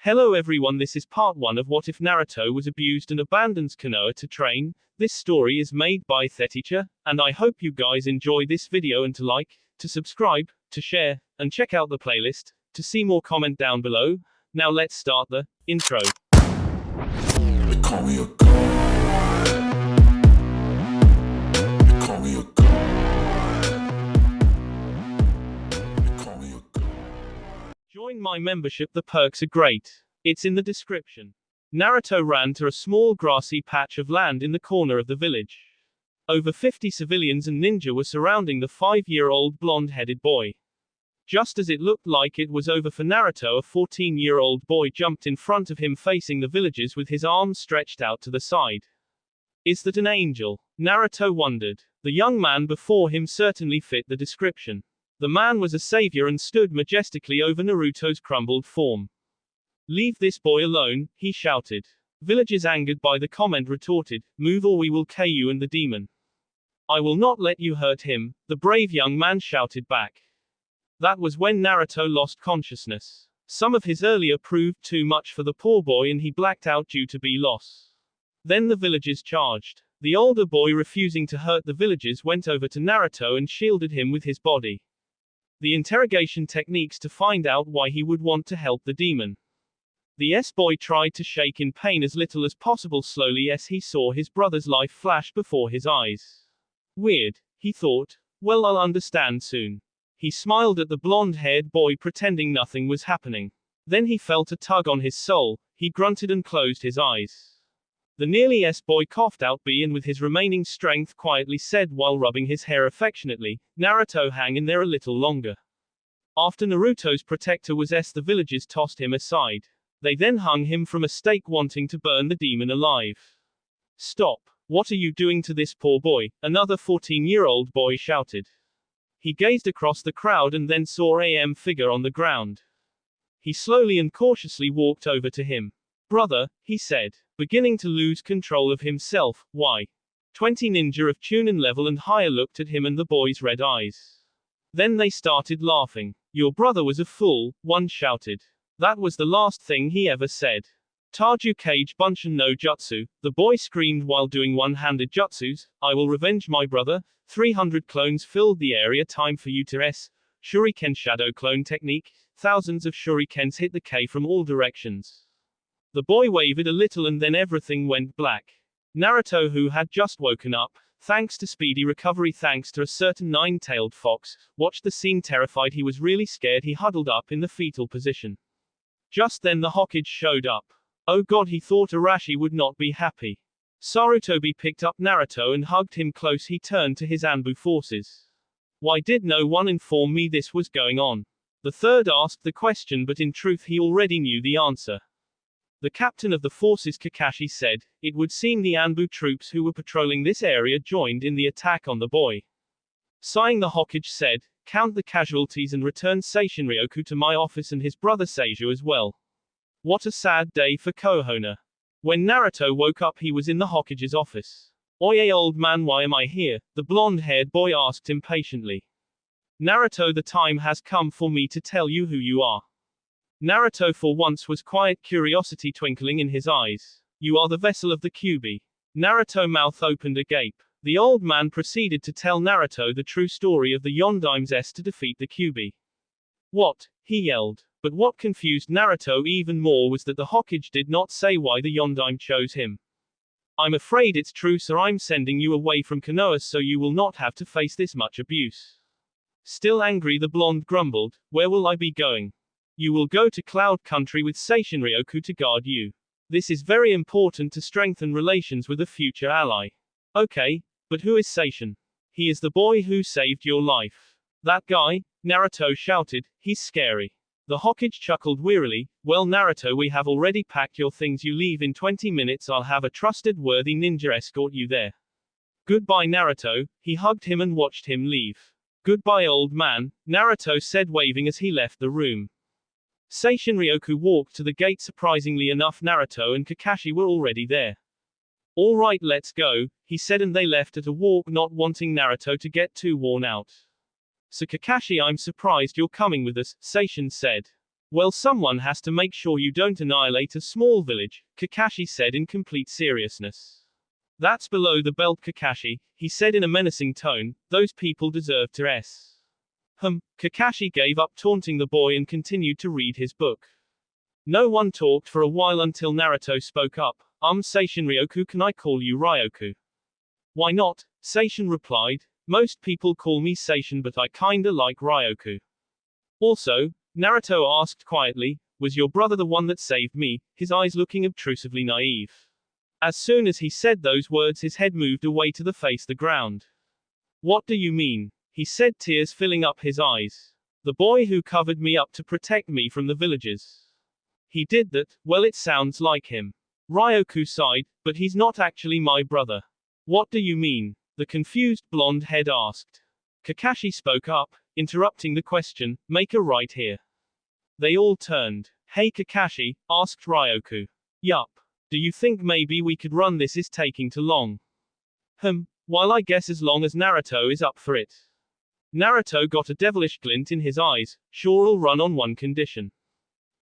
Hello everyone, this is part 1 of What If Naruto Was Abused and Abandons Konoha to Train. This story is made by Theteacher, and I hope you guys enjoy this video and to like, to subscribe, to share, and check out the playlist, to see more comment down below. Now let's start the intro. They call me a god. They call me a god. They call me a god. Join my membership, the perks are great. It's in the description. Naruto ran to a small grassy patch of land in the corner of the village. Over 50 civilians and ninja were surrounding the 5-year-old blonde-headed boy. Just as it looked like it was over for Naruto, a 14-year-old boy jumped in front of him facing the villagers with his arms stretched out to the side. Is that an angel? Naruto wondered. The young man before him certainly fit the description. The man was a savior and stood majestically over Naruto's crumbled form. Leave this boy alone, he shouted. Villagers angered by the comment retorted, move or we will kill you and the demon. I will not let you hurt him, the brave young man shouted back. That was when Naruto lost consciousness. Some of his earlier proved too much for the poor boy and he blacked out due to B loss. Then the villagers charged. The older boy, refusing to hurt the villagers, went over to Naruto and shielded him with his body. The interrogation techniques to find out why he would want to help the demon. The S-boy tried to shake in pain as little as possible slowly as he saw his brother's life flash before his eyes. Weird, he thought. Well, I'll understand soon. He smiled at the blonde-haired boy, pretending nothing was happening. Then he felt a tug on his soul. He grunted and closed his eyes. The nearly S-boy coughed out B and with his remaining strength quietly said while rubbing his hair affectionately, Naruto, hang in there a little longer. After Naruto's protector was S, the villagers tossed him aside. They then hung him from a stake, wanting to burn the demon alive. Stop. What are you doing to this poor boy? Another 14-year-old boy shouted. He gazed across the crowd and then saw a figure on the ground. He slowly and cautiously walked over to him. Brother, he said, beginning to lose control of himself. Why? 20 ninja of Chunin level and higher looked at him and the boy's red eyes. Then they started laughing. Your brother was a fool, one shouted. That was the last thing he ever said. Taju Kage Bunshin no Jutsu, the boy screamed while doing one-handed jutsus. I will revenge my brother. 300 clones filled the area. Time for you to S. Shuriken shadow clone technique. Thousands of shurikens hit the K from all directions. The boy wavered a little and then everything went black. Naruto, who had just woken up, thanks to speedy recovery thanks to a certain 9-tailed fox, watched the scene terrified. He was really scared. He huddled up in the fetal position. Just then the Hokage showed up. Oh god, he thought Arashi would not be happy. Sarutobi picked up Naruto and hugged him close. He turned to his Anbu forces. Why did no one inform me this was going on? The third asked the question, but in truth he already knew the answer. The captain of the forces, Kakashi, said, it would seem the Anbu troops who were patrolling this area joined in the attack on the boy. Sighing, the Hokage said, count the casualties and return Seishinryoku to my office and his brother Seiju as well. What a sad day for Konoha. When Naruto woke up he was in the Hokage's office. Oye old man, why am I here? The blonde-haired boy asked impatiently. Naruto, the time has come for me to tell you who you are. Naruto for once was quiet, curiosity twinkling in his eyes. You are the vessel of the Kyuubi. Naruto mouth opened agape. The old man proceeded to tell Naruto the true story of the Yondime's S to defeat the Kyuubi. What? He yelled. But what confused Naruto even more was that the Hokage did not say why the Yondime chose him. I'm afraid it's true, sir. I'm sending you away from Konoha so you will not have to face this much abuse. Still angry, the blonde grumbled, where will I be going? You will go to Cloud Country with Seishinryoku to guard you. This is very important to strengthen relations with a future ally. Okay, but who is Seishin? He is the boy who saved your life. That guy? Naruto shouted, he's scary. The Hokage chuckled wearily, well Naruto, we have already packed your things. You leave in 20 minutes. I'll have a trusted worthy ninja escort you there. Goodbye Naruto. He hugged him and watched him leave. Goodbye old man, Naruto said, waving as he left the room. Seishinryoku walked to the gate. Surprisingly enough, Naruto and Kakashi were already there. All right, let's go, he said, and they left at a walk, not wanting Naruto to get too worn out. So Kakashi, I'm surprised you're coming with us, Seishin said. Well, someone has to make sure you don't annihilate a small village, Kakashi said in complete seriousness. That's below the belt, Kakashi, he said in a menacing tone. Those people deserve to s. Kakashi gave up taunting the boy and continued to read his book. No one talked for a while until Naruto spoke up. Seishin Ryoku, can I call you Ryoku? Why not? Seishin replied. Most people call me Seishin, but I kinda like Ryoku. Also, Naruto asked quietly, was your brother the one that saved me, his eyes looking obtrusively naive. As soon as he said those words, his head moved away to face the ground. What do you mean? He said, tears filling up his eyes. The boy who covered me up to protect me from the villagers. He did that. Well, it sounds like him. Ryoku sighed, but he's not actually my brother. What do you mean? The confused blonde head asked. Kakashi spoke up, interrupting the question, make a right here. They all turned. Hey Kakashi, asked Ryoku. Yup. Do you think maybe we could run? This is taking too long. While I guess as long as Naruto is up for it. Naruto got a devilish glint in his eyes. Sure, I'll run on one condition.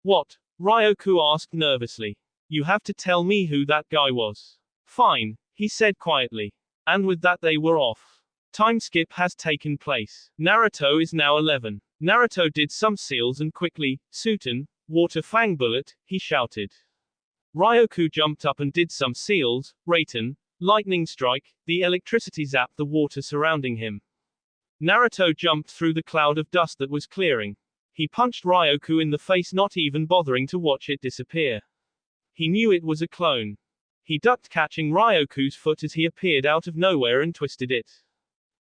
What? Ryoku asked nervously. You have to tell me who that guy was. Fine, he said quietly. And with that they were off. Time skip has taken place. Naruto is now 11. Naruto did some seals and quickly, Suten, water fang bullet, he shouted. Ryoku jumped up and did some seals, Raiten, lightning strike, the electricity zapped the water surrounding him. Naruto jumped through the cloud of dust that was clearing. He punched Ryoku in the face, not even bothering to watch it disappear. He knew it was a clone. He ducked, catching Ryoku's foot as he appeared out of nowhere and twisted it.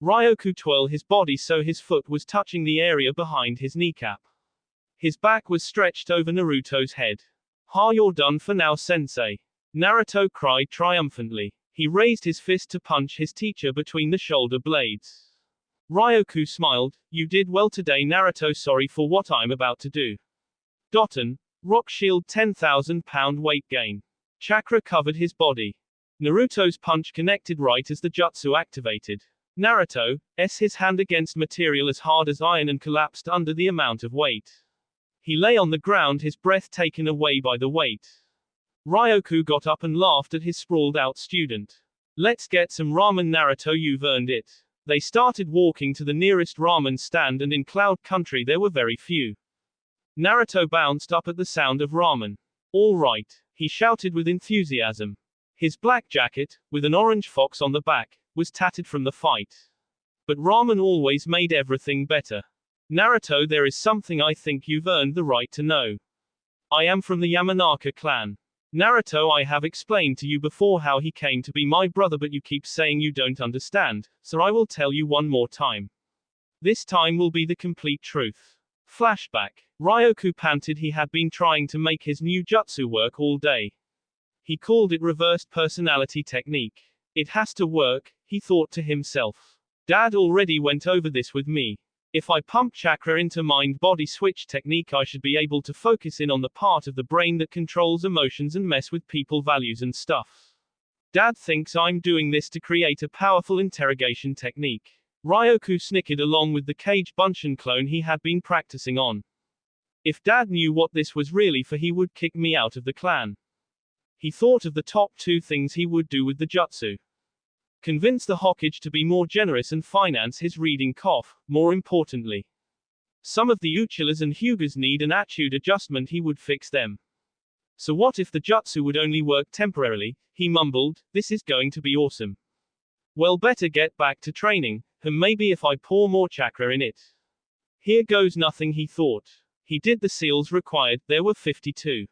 Ryoku twirled his body so his foot was touching the area behind his kneecap. His back was stretched over Naruto's head. Ha, you're done for now, sensei. Naruto cried triumphantly. He raised his fist to punch his teacher between the shoulder blades. Ryoku smiled. You did well today, Naruto. Sorry for what I'm about to do. Doton, rock shield, 10,000 pound weight gain. Chakra covered his body. Naruto's punch connected right as the jutsu activated. Naruto, his hand against material as hard as iron and collapsed under the amount of weight. He lay on the ground, his breath taken away by the weight. Ryoku got up and laughed at his sprawled out student. Let's get some ramen, Naruto, you've earned it. They started walking to the nearest ramen stand, and in Cloud Country there were very few. Naruto bounced up at the sound of ramen. All right, he shouted with enthusiasm. His black jacket, with an orange fox on the back, was tattered from the fight. But ramen always made everything better. Naruto, there is something I think you've earned the right to know. I am from the Yamanaka clan. Naruto, I have explained to you before how he came to be my brother, but you keep saying you don't understand, so I will tell you one more time. This time will be the complete truth. Flashback. Ryoku panted. He had been trying to make his new jutsu work all day. He called it reversed personality technique. It has to work, he thought to himself. Dad already went over this with me. If I pump chakra into mind-body switch technique, I should be able to focus in on the part of the brain that controls emotions and mess with people values and stuff. Dad thinks I'm doing this to create a powerful interrogation technique. Ryoku snickered along with the Cage Bunshin clone he had been practicing on. If Dad knew what this was really for, he would kick me out of the clan. He thought of the top 2 things he would do with the jutsu. Convince the Hokage to be more generous and finance his reading cough. More importantly, some of the Uchillas and Hyugas need an attitude adjustment, he would fix them. So what if the jutsu would only work temporarily? He mumbled, this is going to be awesome. Well, better get back to training, and maybe if I pour more chakra in it. Here goes nothing, he thought. He did the seals required, there were 52.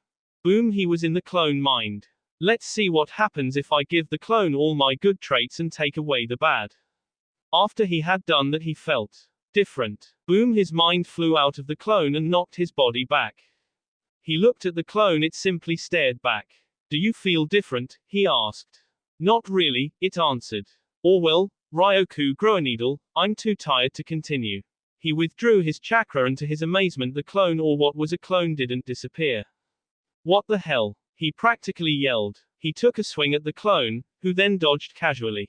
Boom, he was in the clone mind. Let's see what happens if I give the clone all my good traits and take away the bad. After he had done that, he felt different. Boom, his mind flew out of the clone and knocked his body back. He looked at the clone, it simply stared back. Do you feel different? He asked. Not really, it answered. Or well, Ryoku grew a needle, I'm too tired to continue. He withdrew his chakra, and to his amazement the clone, or what was a clone, didn't disappear. What the hell? He practically yelled. He took a swing at the clone, who then dodged casually.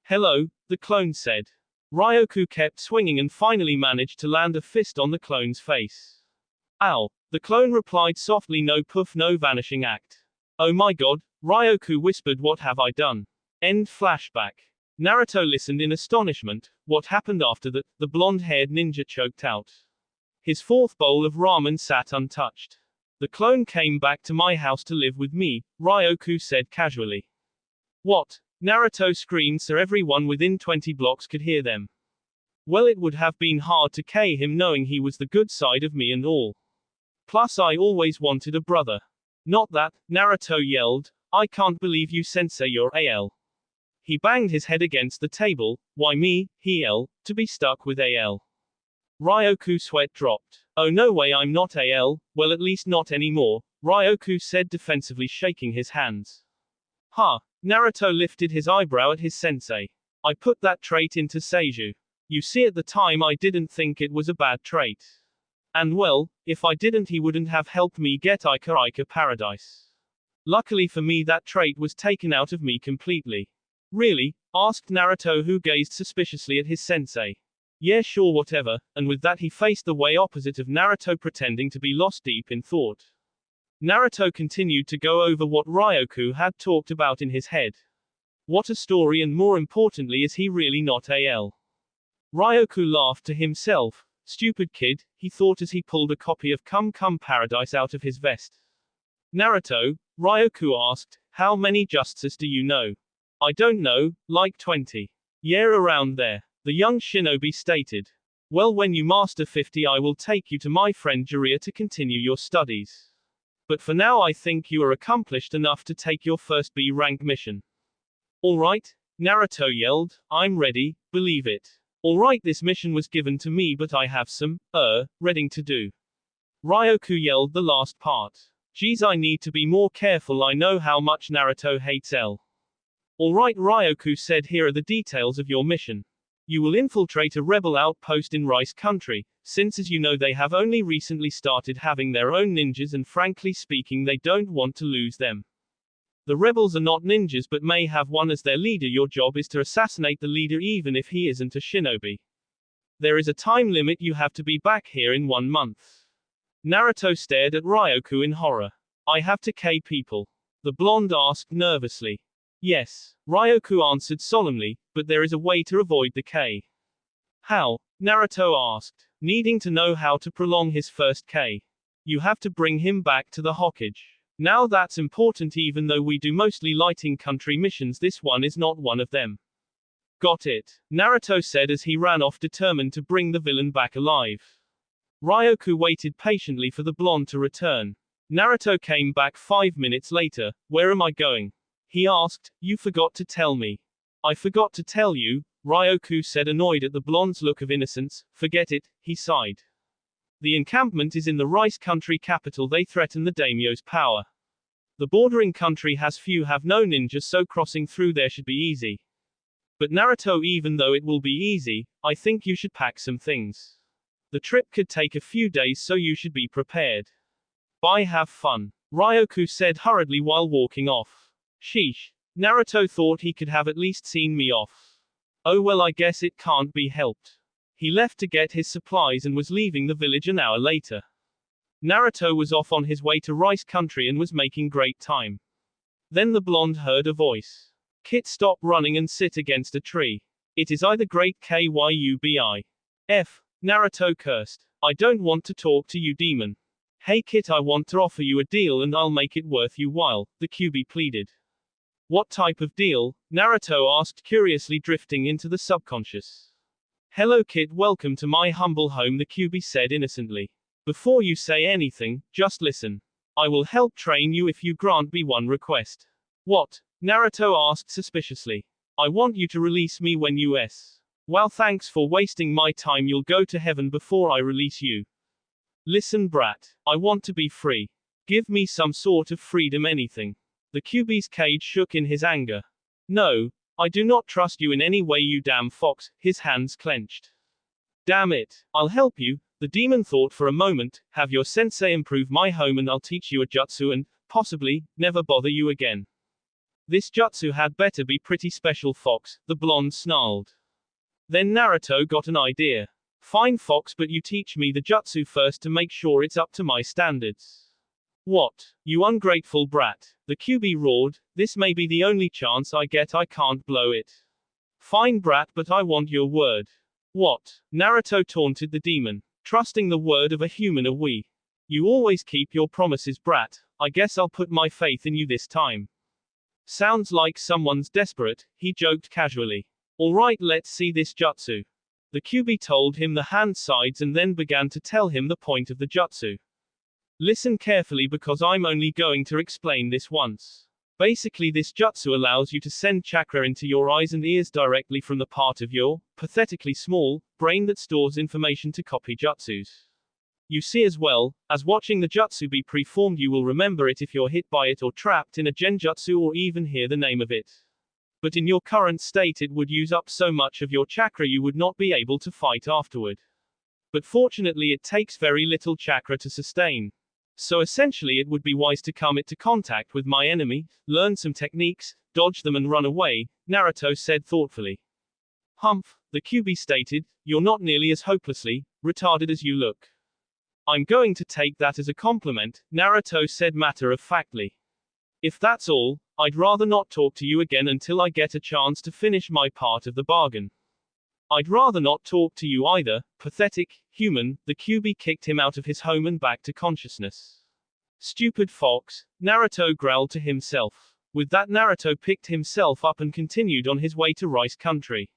Hello, the clone said. Ryoku kept swinging and finally managed to land a fist on the clone's face. Ow. The clone replied softly, no poof, no vanishing act. Oh my god, Ryoku whispered, what have I done? End flashback. Naruto listened in astonishment. What happened after that? The blonde-haired ninja choked out. His fourth bowl of ramen sat untouched. The clone came back to my house to live with me, Ryoku said casually. What? Naruto screamed so everyone within 20 blocks could hear them. Well, it would have been hard to K him knowing he was the good side of me and all. Plus I always wanted a brother. Not that, Naruto yelled. I can't believe you sensei, you're AL. He banged his head against the table. Why me, he L, to be stuck with AL. Ryoku's sweat dropped. Oh no way, I'm not AL, well at least not anymore, Ryoku said defensively, shaking his hands. Huh. Naruto lifted his eyebrow at his sensei. I put that trait into Seiju. You see, at the time I didn't think it was a bad trait. And well, if I didn't, he wouldn't have helped me get Ika Paradise. Luckily for me, that trait was taken out of me completely. Really? Asked Naruto, who gazed suspiciously at his sensei. Yeah, sure, whatever, and with that he faced the way opposite of Naruto, pretending to be lost deep in thought. Naruto continued to go over what Ryoku had talked about in his head. What a story, and more importantly, is he really not AL? Ryoku laughed to himself. Stupid kid, he thought as he pulled a copy of Come Paradise out of his vest. Naruto, Ryoku asked, how many jutsus do you know? I don't know, like 20. Yeah, around there. The young shinobi stated. Well, when you master 50 I will take you to my friend Jiraiya to continue your studies. But for now I think you are accomplished enough to take your first B rank mission. Alright, Naruto yelled, I'm ready, believe it. Alright, this mission was given to me, but I have some, reading to do. Ryoku yelled the last part. Geez, I need to be more careful, I know how much Naruto hates L. Alright, Ryoku said, here are the details of your mission. You will infiltrate a rebel outpost in Rice Country, since as you know they have only recently started having their own ninjas, and frankly speaking they don't want to lose them. The rebels are not ninjas but may have one as their leader. Your job is to assassinate the leader even if he isn't a shinobi. There is a time limit, you have to be back here in 1 month. Naruto stared at Ryoku in horror. I have to K people? The blonde asked nervously. Yes, Ryoku answered solemnly, but there is a way to avoid the K. How? Naruto asked, needing to know how to prolong his first K. You have to bring him back to the Hokage. Now that's important, even though we do mostly lighting country missions, this one is not one of them. Got it, Naruto said as he ran off, determined to bring the villain back alive. Ryoku waited patiently for the blonde to return. Naruto came back 5 minutes later. Where am I going? He asked. You forgot to tell me. I forgot to tell you, Ryoku said, annoyed at the blonde's look of innocence. Forget it, he sighed. The encampment is in the Rice Country capital. They threaten the daimyo's power. The bordering country has few have no ninjas, so crossing through there should be easy. But Naruto, even though it will be easy, I think you should pack some things. The trip could take a few days, so you should be prepared. Bye, have fun, Ryoku said hurriedly while walking off. Sheesh. Naruto thought he could have at least seen me off. Oh well, I guess it can't be helped. He left to get his supplies and was leaving the village an hour later. Naruto was off on his way to Rice Country and was making great time. Then the blonde heard a voice. Kit, stop running and sit against a tree. It is either great Kyubi. F. Naruto cursed. I don't want to talk to you, demon. Hey Kit, I want to offer you a deal and I'll make it worth you while, the Kyubi pleaded. What type of deal? Naruto asked curiously, drifting into the subconscious. Hello Kit, welcome to my humble home, the Kyubi said innocently. Before you say anything, just listen. I will help train you if you grant me one request. What? Naruto asked suspiciously. I want you to release me when Well, thanks for wasting my time, you'll go to heaven before I release you. Listen brat, I want to be free. Give me some sort of freedom, anything. The Kyubi's cage shook in his anger. No, I do not trust you in any way, you damn fox, his hands clenched. Damn it, I'll help you, the demon thought for a moment. Have your sensei improve my home and I'll teach you a jutsu and, possibly, never bother you again. This jutsu had better be pretty special, fox, the blonde snarled. Then Naruto got an idea. Fine Fox, but you teach me the jutsu first to make sure it's up to my standards. What? You ungrateful brat, the QB roared, this may be the only chance I get, I can't blow it. Fine brat, but I want your word. What? Naruto taunted the demon. Trusting the word of a human are we. You always keep your promises, brat, I guess I'll put my faith in you this time. Sounds like someone's desperate, he joked casually. Alright, let's see this jutsu. The QB told him the hand sides and then began to tell him the point of the jutsu. Listen carefully because I'm only going to explain this once. Basically, this jutsu allows you to send chakra into your eyes and ears directly from the part of your, pathetically small, brain that stores information to copy jutsus. You see, as well as watching the jutsu be preformed, you will remember it if you're hit by it or trapped in a genjutsu or even hear the name of it. But in your current state it would use up so much of your chakra you would not be able to fight afterward. But fortunately it takes very little chakra to sustain. So essentially it would be wise to come into contact with my enemy, learn some techniques, dodge them and run away, Naruto said thoughtfully. Humph, the QB stated, you're not nearly as hopelessly retarded as you look. I'm going to take that as a compliment, Naruto said matter-of-factly. If that's all, I'd rather not talk to you again until I get a chance to finish my part of the bargain. I'd rather not talk to you either, pathetic human, the QB kicked him out of his home and back to consciousness. Stupid fox, Naruto growled to himself. With that, Naruto picked himself up and continued on his way to Rice Country.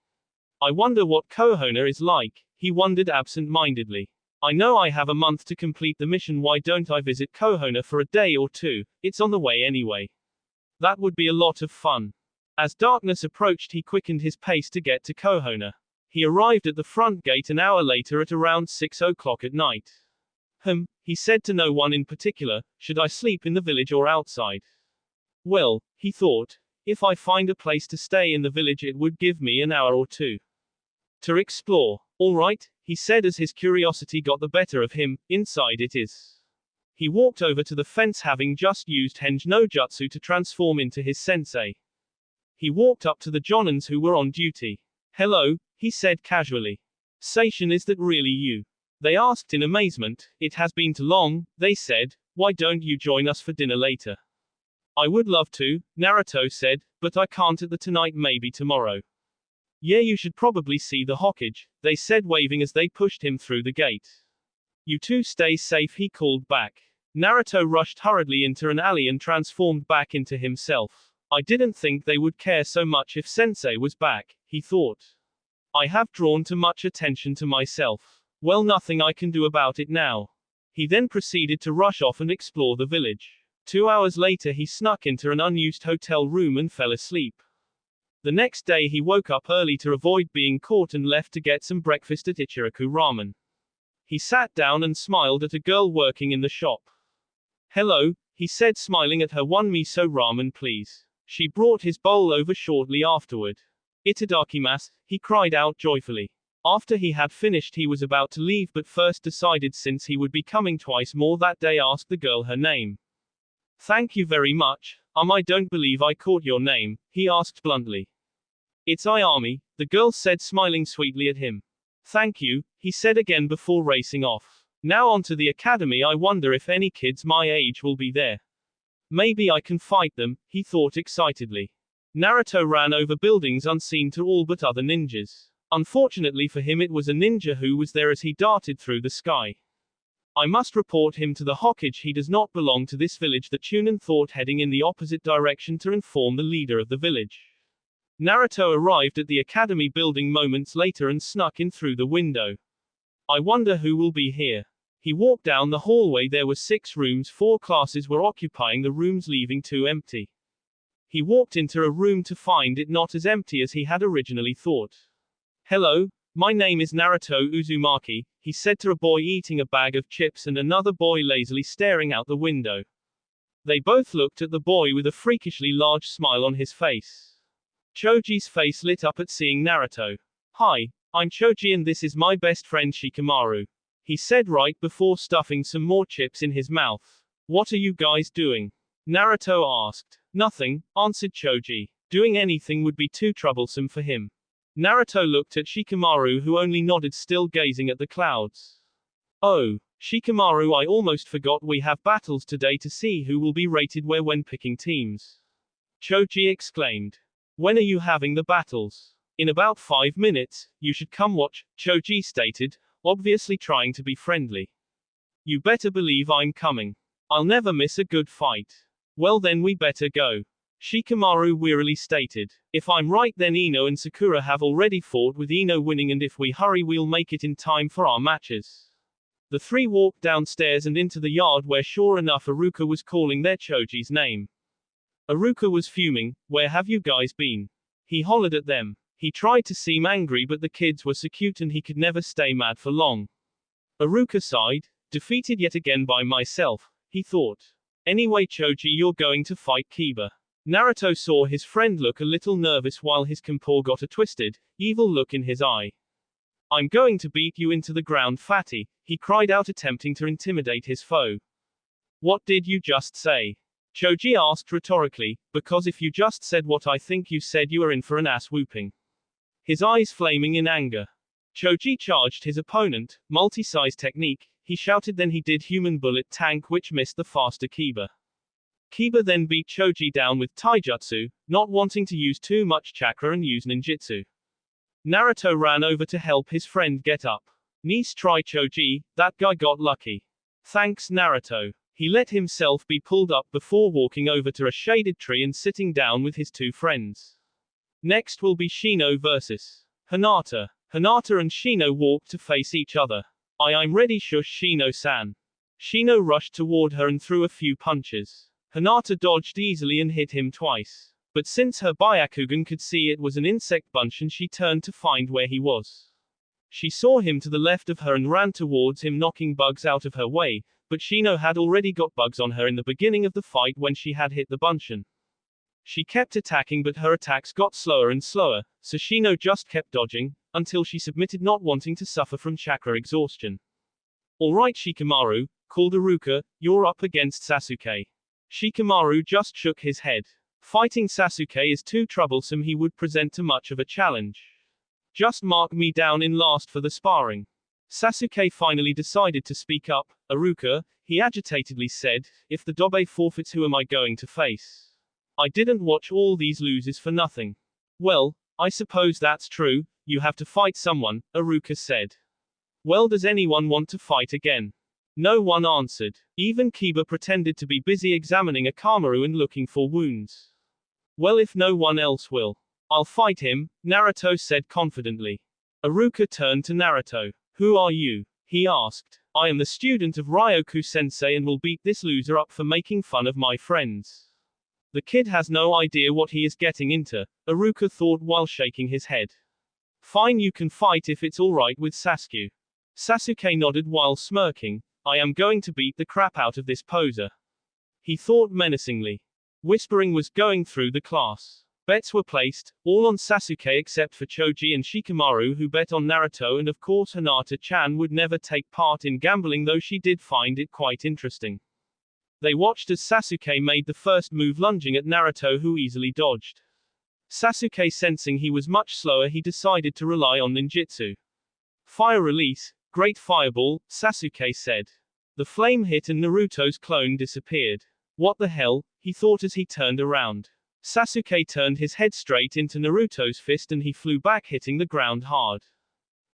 I wonder what Konoha is like, he wondered absent-mindedly. I know I have a month to complete the mission, why don't I visit Konoha for a day or two, it's on the way anyway. That would be a lot of fun. As darkness approached he quickened his pace to get to Konoha. He arrived at the front gate an hour later at around 6 o'clock at night. He said to no one in particular, should I sleep in the village or outside? Well, he thought, if I find a place to stay in the village it would give me an hour or two to explore. Alright, he said as his curiosity got the better of him, inside it is. He walked over to the fence having just used Henge no Jutsu to transform into his sensei. He walked up to the Jonins who were on duty. Hello, he said casually. Seishin, is that really you? They asked in amazement. It has been too long, they said, why don't you join us for dinner later? I would love to, Naruto said, but I can't at the tonight, maybe tomorrow. Yeah, you should probably see the Hokage, they said waving as they pushed him through the gate. You two stay safe, he called back. Naruto rushed hurriedly into an alley and transformed back into himself. I didn't think they would care so much if Sensei was back, he thought. I have drawn too much attention to myself. Well, nothing I can do about it now. He then proceeded to rush off and explore the village. 2 hours later he snuck into an unused hotel room and fell asleep. The next day he woke up early to avoid being caught and left to get some breakfast at Ichiraku Ramen. He sat down and smiled at a girl working in the shop. Hello, he said, smiling at her. One miso ramen please. She brought his bowl over shortly afterward. Itadakimasu, he cried out joyfully. After he had finished he was about to leave but first decided since he would be coming twice more that day asked the girl her name. Thank you very much, I don't believe I caught your name, he asked bluntly. It's Ayami, the girl said smiling sweetly at him. Thank you, he said again before racing off. Now on to the academy. I wonder if any kids my age will be there. Maybe I can fight them, he thought excitedly. Naruto ran over buildings unseen to all but other ninjas. Unfortunately for him it was a ninja who was there as he darted through the sky. I must report him to the Hokage. He does not belong to this village, the Chunin thought, heading in the opposite direction to inform the leader of the village. Naruto arrived at the academy building moments later and snuck in through the window. I wonder who will be here. He walked down the hallway. There were 6 rooms. 4 classes were occupying the rooms, leaving 2 empty. He walked into a room to find it not as empty as he had originally thought. Hello, my name is Naruto Uzumaki, he said to a boy eating a bag of chips and another boy lazily staring out the window. They both looked at the boy with a freakishly large smile on his face. Choji's face lit up at seeing Naruto. Hi, I'm Choji and this is my best friend Shikamaru, he said right before stuffing some more chips in his mouth. What are you guys doing? Naruto asked. Nothing, answered Choji. Doing anything would be too troublesome for him. Naruto looked at Shikamaru, who only nodded, still gazing at the clouds. Oh, Shikamaru, I almost forgot we have battles today to see who will be rated where when picking teams. Choji exclaimed. When are you having the battles? In about 5 minutes, you should come watch, Choji stated, obviously trying to be friendly. You better believe I'm coming. I'll never miss a good fight. Well then we better go. Shikamaru wearily stated. If I'm right then Ino and Sakura have already fought, with Ino winning, and if we hurry we'll make it in time for our matches. The three walked downstairs and into the yard where sure enough Iruka was calling their Choji's name. Iruka was fuming. Where have you guys been? He hollered at them. He tried to seem angry but the kids were so cute and he could never stay mad for long. Iruka sighed. Defeated yet again by myself, he thought. Anyway Choji, you're going to fight Kiba. Naruto saw his friend look a little nervous while his compo got a twisted, evil look in his eye. I'm going to beat you into the ground, fatty, he cried out, attempting to intimidate his foe. What did you just say? Choji asked rhetorically, because if you just said what I think you said, you are in for an ass whooping. His eyes flaming in anger. Choji charged his opponent, multi-size technique, he shouted, then he did human bullet tank which missed the faster Kiba. Kiba then beat Choji down with taijutsu, not wanting to use too much chakra and use ninjutsu. Naruto ran over to help his friend get up. Nice try Choji, that guy got lucky. Thanks Naruto. He let himself be pulled up before walking over to a shaded tree and sitting down with his two friends. Next will be Shino versus Hinata. Hinata and Shino walked to face each other. I'm ready, shush Shino-san. Shino rushed toward her and threw a few punches. Hinata dodged easily and hit him twice. But since her Byakugan could see it was an insect bunch and she turned to find where he was. She saw him to the left of her and ran towards him, knocking bugs out of her way, but Shino had already got bugs on her in the beginning of the fight when she had hit the bunchen. She kept attacking but her attacks got slower and slower, so Shino just kept dodging, until she submitted, not wanting to suffer from chakra exhaustion. Alright Shikamaru, called Iruka, you're up against Sasuke. Shikamaru just shook his head. Fighting Sasuke is too troublesome, he would present too much of a challenge. Just mark me down in last for the sparring. Sasuke finally decided to speak up. Iruka, he agitatedly said, if the Dobe forfeits, who am I going to face? I didn't watch all these losers for nothing. Well, I suppose that's true, you have to fight someone, Iruka said. Well, does anyone want to fight again? No one answered. Even Kiba pretended to be busy examining Akamaru and looking for wounds. Well, if no one else will, I'll fight him, Naruto said confidently. Iruka turned to Naruto. Who are you? He asked. I am the student of Ryoku-sensei and will beat this loser up for making fun of my friends. The kid has no idea what he is getting into, Iruka thought while shaking his head. Fine, you can fight if it's alright with Sasuke. Sasuke nodded while smirking. I am going to beat the crap out of this poser. He thought menacingly. Whispering was going through the class. Bets were placed, all on Sasuke except for Choji and Shikamaru, who bet on Naruto, and of course Hinata-chan would never take part in gambling, though she did find it quite interesting. They watched as Sasuke made the first move, lunging at Naruto, who easily dodged. Sasuke, sensing he was much slower, he decided to rely on ninjutsu. Fire release, great fireball, Sasuke said. The flame hit and Naruto's clone disappeared. What the hell, he thought as he turned around. Sasuke turned his head straight into Naruto's fist and he flew back, hitting the ground hard.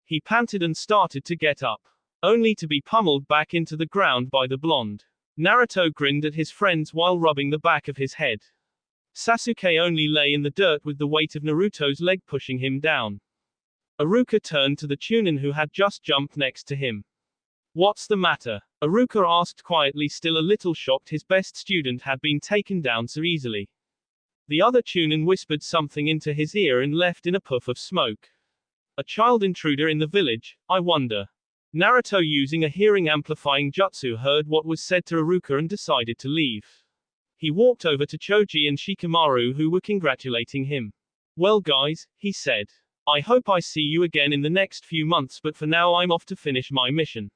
He panted and started to get up, only to be pummeled back into the ground by the blonde. Naruto grinned at his friends while rubbing the back of his head. Sasuke only lay in the dirt with the weight of Naruto's leg pushing him down. Iruka turned to the Chunin who had just jumped next to him. What's the matter? Iruka asked quietly, still a little shocked his best student had been taken down so easily. The other Chunin whispered something into his ear and left in a puff of smoke. A child intruder in the village, I wonder. Naruto, using a hearing amplifying jutsu, heard what was said to Iruka and decided to leave. He walked over to Choji and Shikamaru, who were congratulating him. Well guys, he said. I hope I see you again in the next few months, but for now I'm off to finish my mission.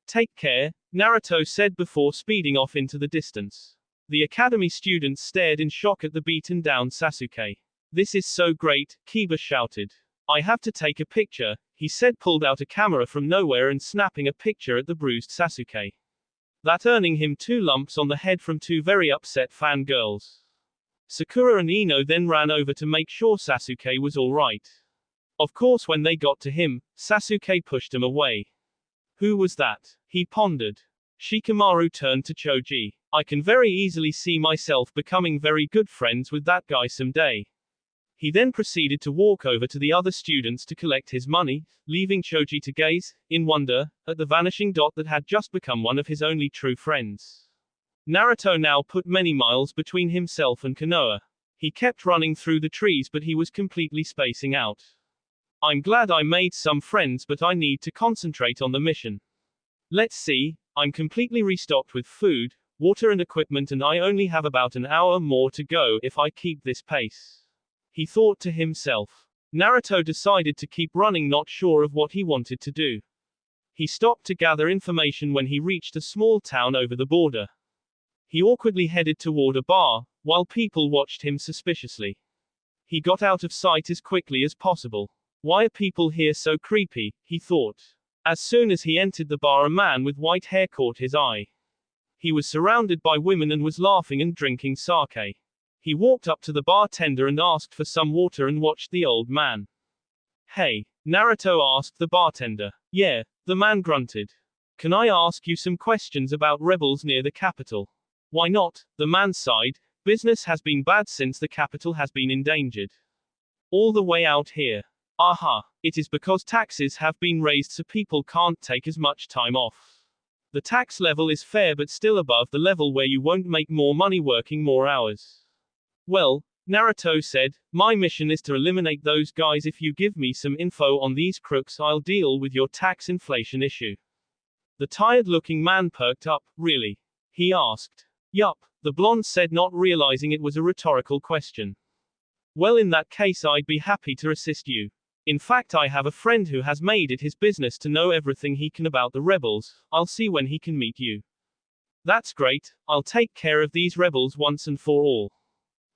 Take care, Naruto said before speeding off into the distance. The academy students stared in shock at the beaten down Sasuke. This is so great, Kiba shouted. I have to take a picture, he said, pulled out a camera from nowhere and snapping a picture at the bruised Sasuke. That earning him 2 lumps on the head from 2 very upset fangirls. Sakura and Ino then ran over to make sure Sasuke was alright. Of course, when they got to him, Sasuke pushed him away. Who was that? He pondered. Shikamaru turned to Choji. I can very easily see myself becoming very good friends with that guy someday. He then proceeded to walk over to the other students to collect his money, leaving Choji to gaze, in wonder, at the vanishing dot that had just become one of his only true friends. Naruto now put many miles between himself and Konoha. He kept running through the trees, but he was completely spacing out. I'm glad I made some friends, but I need to concentrate on the mission. Let's see, I'm completely restocked with food, water and equipment, and I only have about an hour more to go if I keep this pace. He thought to himself. Naruto decided to keep running, not sure of what he wanted to do. He stopped to gather information when he reached a small town over the border. He awkwardly headed toward a bar, while people watched him suspiciously. He got out of sight as quickly as possible. Why are people here so creepy, he thought. As soon as he entered the bar, a man with white hair caught his eye. He was surrounded by women and was laughing and drinking sake. He walked up to the bartender and asked for some water and watched the old man. Hey, Naruto asked the bartender. Yeah, the man grunted. Can I ask you some questions about rebels near the capital? Why not? The man sighed. Business has been bad since the capital has been endangered. All the way out here. Aha, it is because taxes have been raised so people can't take as much time off. The tax level is fair but still above the level where you won't make more money working more hours. Well, Naruto said, my mission is to eliminate those guys. If you give me some info on these crooks, I'll deal with your tax inflation issue. The tired-looking man perked up. Really? He asked. Yup, the blonde said, not realizing it was a rhetorical question. Well, in that case, I'd be happy to assist you. In fact, I have a friend who has made it his business to know everything he can about the rebels. I'll see when he can meet you. That's great, I'll take care of these rebels once and for all.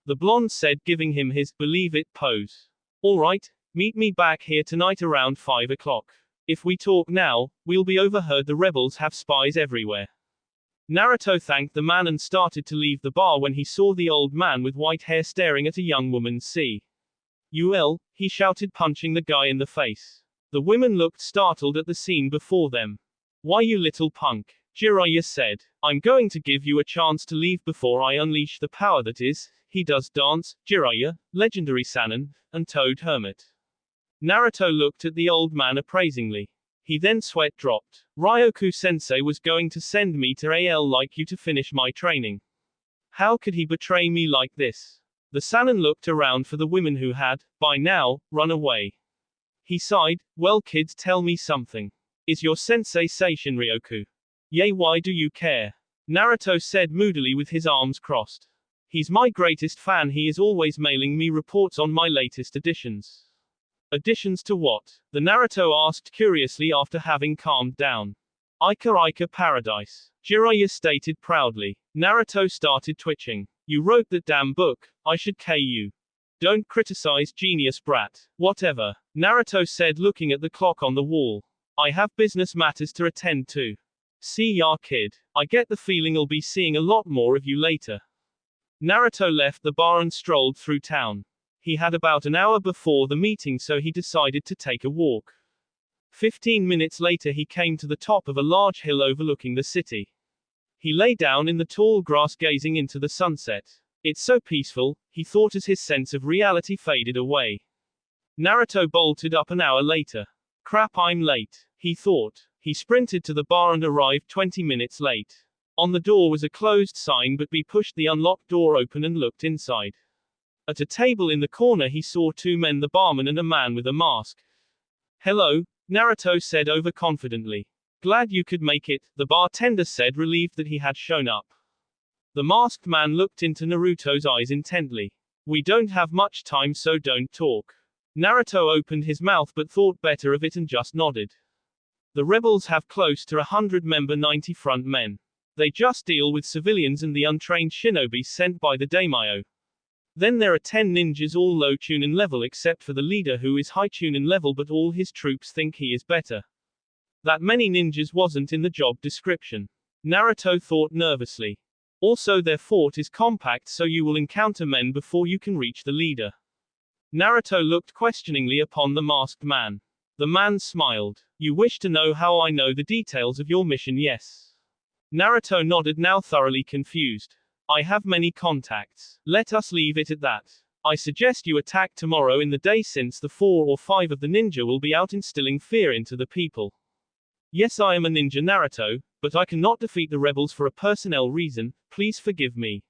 The blonde said, giving him his believe it pose. Alright, meet me back here tonight around 5 o'clock. If we talk now, we'll be overheard. The rebels have spies everywhere. Naruto thanked the man and started to leave the bar when he saw the old man with white hair staring at a young woman. See. Ul, he shouted, punching the guy in the face. The women looked startled at the scene before them. Why, you little punk, Jiraiya said. I'm going to give you a chance to leave before I unleash the power that is. He does dance, Jiraiya, legendary Sannin, and Toad Hermit. Naruto looked at the old man appraisingly. He then sweat dropped. Ryoku-sensei was going to send me to AL like you to finish my training. How could he betray me like this? The Sannin looked around for the women who had, by now, run away. He sighed. Well, kids, tell me something. Is your sensei Seishin Ryoku? Yay, why do you care? Naruto said moodily with his arms crossed. He's my greatest fan. He is always mailing me reports on my latest additions. Additions to what? The Naruto asked curiously after having calmed down. Ika Paradise. Jiraiya stated proudly. Naruto started twitching. You wrote that damn book, I should KU. Don't criticize, genius brat. Whatever. Naruto said, looking at the clock on the wall. I have business matters to attend to. See ya, kid. I get the feeling I'll be seeing a lot more of you later. Naruto left the bar and strolled through town. He had about an hour before the meeting, so he decided to take a walk. 15 minutes later, he came to the top of a large hill overlooking the city. He lay down in the tall grass gazing into the sunset. It's so peaceful, he thought as his sense of reality faded away. Naruto bolted up an hour later. Crap, I'm late, he thought. He sprinted to the bar and arrived 20 minutes late. On the door was a closed sign, but he pushed the unlocked door open and looked inside. At a table in the corner he saw 2 men, the barman and a man with a mask. Hello, Naruto said overconfidently. Glad you could make it, the bartender said, relieved that he had shown up. The masked man looked into Naruto's eyes intently. We don't have much time, so don't talk. Naruto opened his mouth but thought better of it and just nodded. The rebels have close to 100 90 front men. They just deal with civilians and the untrained shinobi sent by the daimyo. Then there are 10 ninjas all low chunin level except for the leader who is high chunin level, but all his troops think he is better. That many ninjas wasn't in the job description. Naruto thought nervously. Also their fort is compact, so you will encounter men before you can reach the leader. Naruto looked questioningly upon the masked man. The man smiled. You wish to know how I know the details of your mission? Yes. Naruto nodded, now thoroughly confused. I have many contacts. Let us leave it at that. I suggest you attack tomorrow in the day, since the 4 or 5 of the ninja will be out instilling fear into the people. Yes, I am a ninja, Naruto, but I cannot defeat the rebels for a personnel reason. Please forgive me.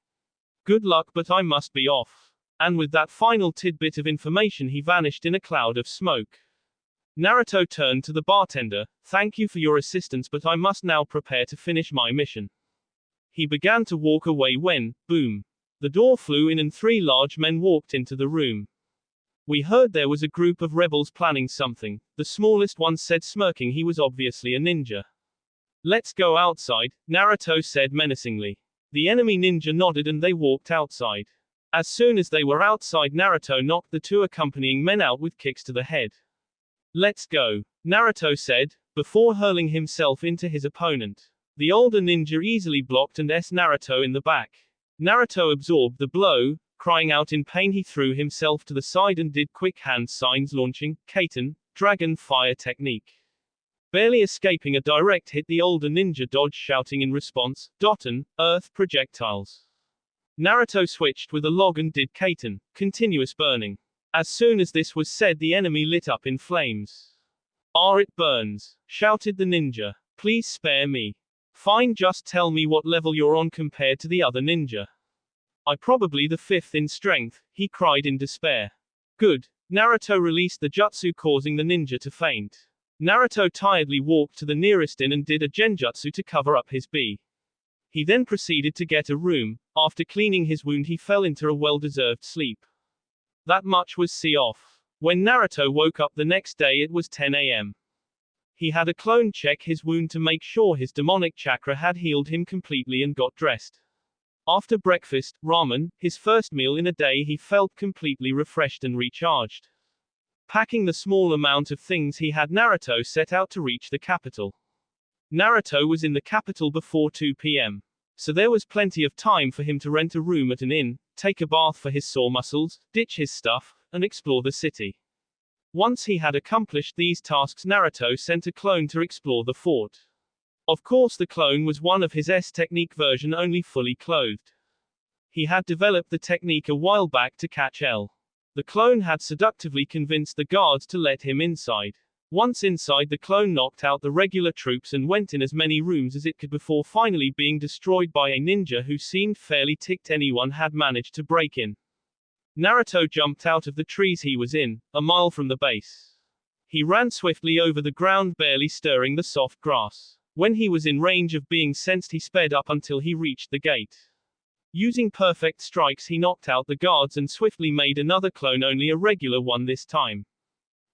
Good luck, but I must be off. And with that final tidbit of information, he vanished in a cloud of smoke. Naruto turned to the bartender. Thank you for your assistance, but I must now prepare to finish my mission. He began to walk away when, boom, the door flew in and 3 large men walked into the room. We heard there was a group of rebels planning something, the smallest one said, smirking. He was obviously a ninja. Let's go outside, Naruto said menacingly. The enemy ninja nodded and they walked outside. As soon as they were outside, Naruto knocked the 2 accompanying men out with kicks to the head. Let's go, Naruto said, before hurling himself into his opponent. The older ninja easily blocked and Naruto in the back. Naruto absorbed the blow. Crying out in pain, he threw himself to the side and did quick hand signs, launching Kaiten, dragon fire technique. Barely escaping a direct hit, the older ninja dodged, shouting in response, Doton, earth projectiles. Naruto switched with a log and did Kaiten, continuous burning. As soon as this was said, the enemy lit up in flames. Ah, it burns, shouted the ninja. Please spare me. Fine, just tell me what level you're on compared to the other ninja. I probably the 5th in strength, he cried in despair. Good. Naruto released the jutsu, causing the ninja to faint. Naruto tiredly walked to the nearest inn and did a genjutsu to cover up his B. He then proceeded to get a room. After cleaning his wound, he fell into a well-deserved sleep. That much was off. When Naruto woke up the next day, it was 10 a.m. He had a clone check his wound to make sure his demonic chakra had healed him completely and got dressed. After breakfast, ramen, his first meal in a day, he felt completely refreshed and recharged. Packing the small amount of things he had, Naruto set out to reach the capital. Naruto was in the capital before 2 p.m. So there was plenty of time for him to rent a room at an inn, take a bath for his sore muscles, ditch his stuff, and explore the city. Once he had accomplished these tasks, Naruto sent a clone to explore the fort. Of course, the clone was one of his technique version, only fully clothed. He had developed the technique a while back to catch L. The clone had seductively convinced the guards to let him inside. Once inside, the clone knocked out the regular troops and went in as many rooms as it could before finally being destroyed by a ninja who seemed fairly ticked anyone had managed to break in. Naruto jumped out of the trees he was in, a mile from the base. He ran swiftly over the ground, barely stirring the soft grass. When he was in range of being sensed, he sped up until he reached the gate. Using perfect strikes, he knocked out the guards and swiftly made another clone, only a regular one this time.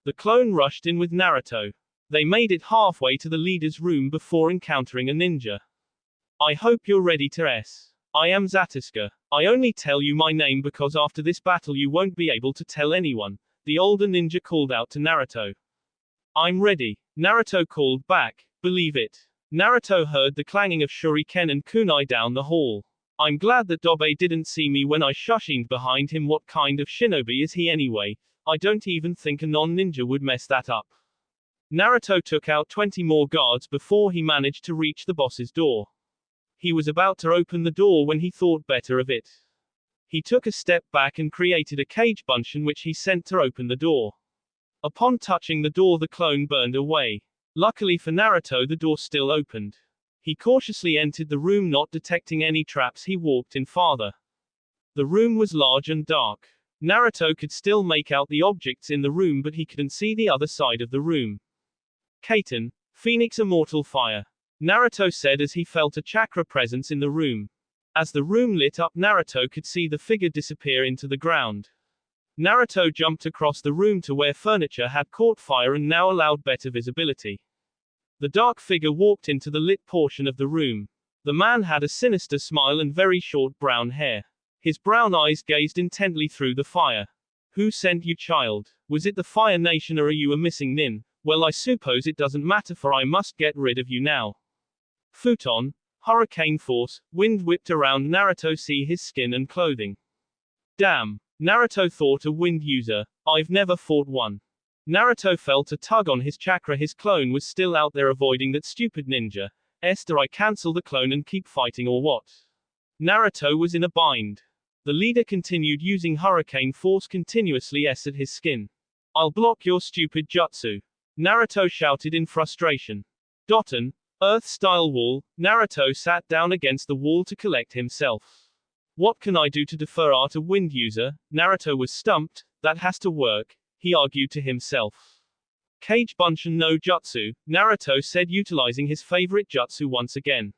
The clone rushed in with Naruto. They made it halfway to the leader's room before encountering a ninja. I hope you're ready to I am Zatsuka. I only tell you my name because after this battle you won't be able to tell anyone, the older ninja called out to Naruto. I'm ready, Naruto called back. Believe it. Naruto heard the clanging of shuriken and kunai down the hall. I'm glad that Dobe didn't see me when I shushined behind him. What kind of shinobi is he anyway? I don't even think a non-ninja would mess that up. Naruto took out 20 more guards before he managed to reach the boss's door. He was about to open the door when he thought better of it. He took a step back and created a cage bunshin which he sent to open the door. Upon touching the door, the clone burned away. Luckily for Naruto, the door still opened. He cautiously entered the room, not detecting any traps. He walked in farther. The room was large and dark. Naruto could still make out the objects in the room, but he couldn't see the other side of the room. Kaiten, Phoenix Immortal Fire, Naruto said as he felt a chakra presence in the room. As the room lit up, Naruto could see the figure disappear into the ground. Naruto jumped across the room to where furniture had caught fire and now allowed better visibility. The dark figure walked into the lit portion of the room. The man had a sinister smile and very short brown hair. His brown eyes gazed intently through the fire. Who sent you, child? Was it the Fire Nation or are you a missing nin? Well, I suppose it doesn't matter, for I must get rid of you now. Futon, hurricane force, wind whipped around Naruto. See his skin and clothing. Damn. Naruto thought, a wind user. I've never fought one. Naruto felt a tug on his chakra. His clone was still out there avoiding that stupid ninja. Do I cancel the clone and keep fighting or what? Naruto was in a bind. The leader continued using hurricane force continuously at his skin. I'll block your stupid jutsu. Naruto shouted in frustration. Doton, Earth-style wall. Naruto sat down against the wall to collect himself. What can I do to defer art a wind user? Naruto was stumped. That has to work, he argued to himself. Kage Bunshin no Jutsu, Naruto said, utilizing his favorite jutsu once again.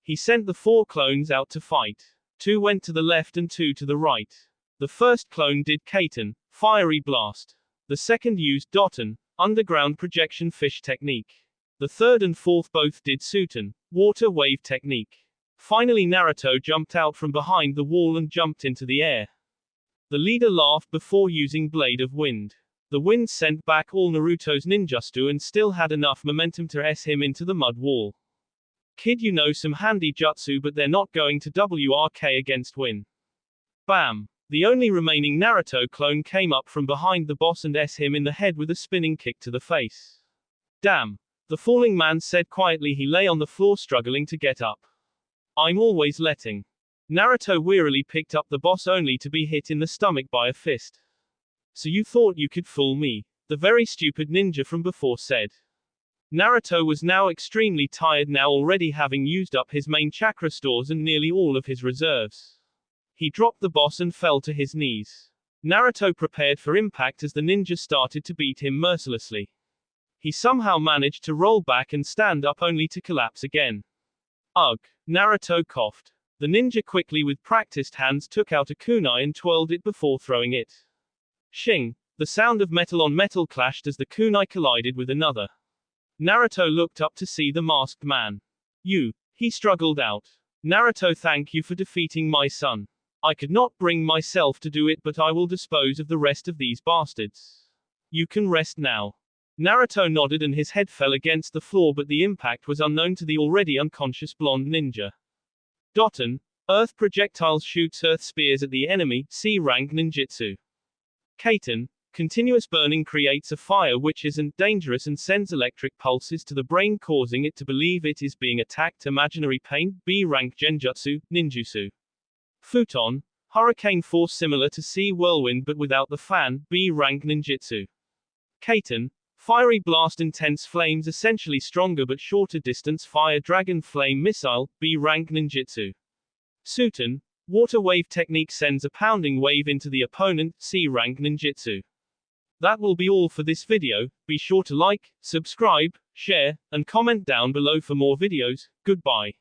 He sent the 4 clones out to fight. 2 went to the left and 2 to the right. The first clone did Kaiten, fiery blast. The second used Doton, underground projection fish technique. The third and fourth both did Suton, water wave technique. Finally Naruto jumped out from behind the wall and jumped into the air. The leader laughed before using Blade of Wind. The wind sent back all Naruto's ninjutsu and still had enough momentum to s him into the mud wall. Kid, you know some handy jutsu, but they're not going to WRK against Win. Bam! The only remaining Naruto clone came up from behind the boss and s him in the head with a spinning kick to the face. Damn! The falling man said quietly. He lay on the floor struggling to get up. I'm always letting. Naruto wearily picked up the boss only to be hit in the stomach by a fist. So you thought you could fool me? The very stupid ninja from before said. Naruto was now extremely tired, now already having used up his main chakra stores and nearly all of his reserves. He dropped the boss and fell to his knees. Naruto prepared for impact as the ninja started to beat him mercilessly. He somehow managed to roll back and stand up only to collapse again. Ugh! Naruto coughed. The ninja quickly with practiced hands took out a kunai and twirled it before throwing it. Shing! The sound of metal on metal clashed as the kunai collided with another. Naruto looked up to see the masked man. You, he struggled out. Naruto, thank you for defeating my son. I could not bring myself to do it, but I will dispose of the rest of these bastards. You can rest now. Naruto nodded and his head fell against the floor, but the impact was unknown to the already unconscious blonde ninja. Doton, Earth projectiles shoots earth spears at the enemy, C rank ninjutsu. Kaiten, continuous burning creates a fire which isn't dangerous and sends electric pulses to the brain, causing it to believe it is being attacked. Imaginary pain, B rank genjutsu, ninjutsu. Futon, hurricane force similar to C whirlwind but without the fan, B rank ninjutsu. Kaiten, fiery blast, intense flames, essentially stronger but shorter distance fire, dragon flame missile, B rank ninjutsu. Suton, water wave technique, sends a pounding wave into the opponent, C rank ninjutsu. That will be all for this video. Be sure to like, subscribe, share, and comment down below for more videos. Goodbye.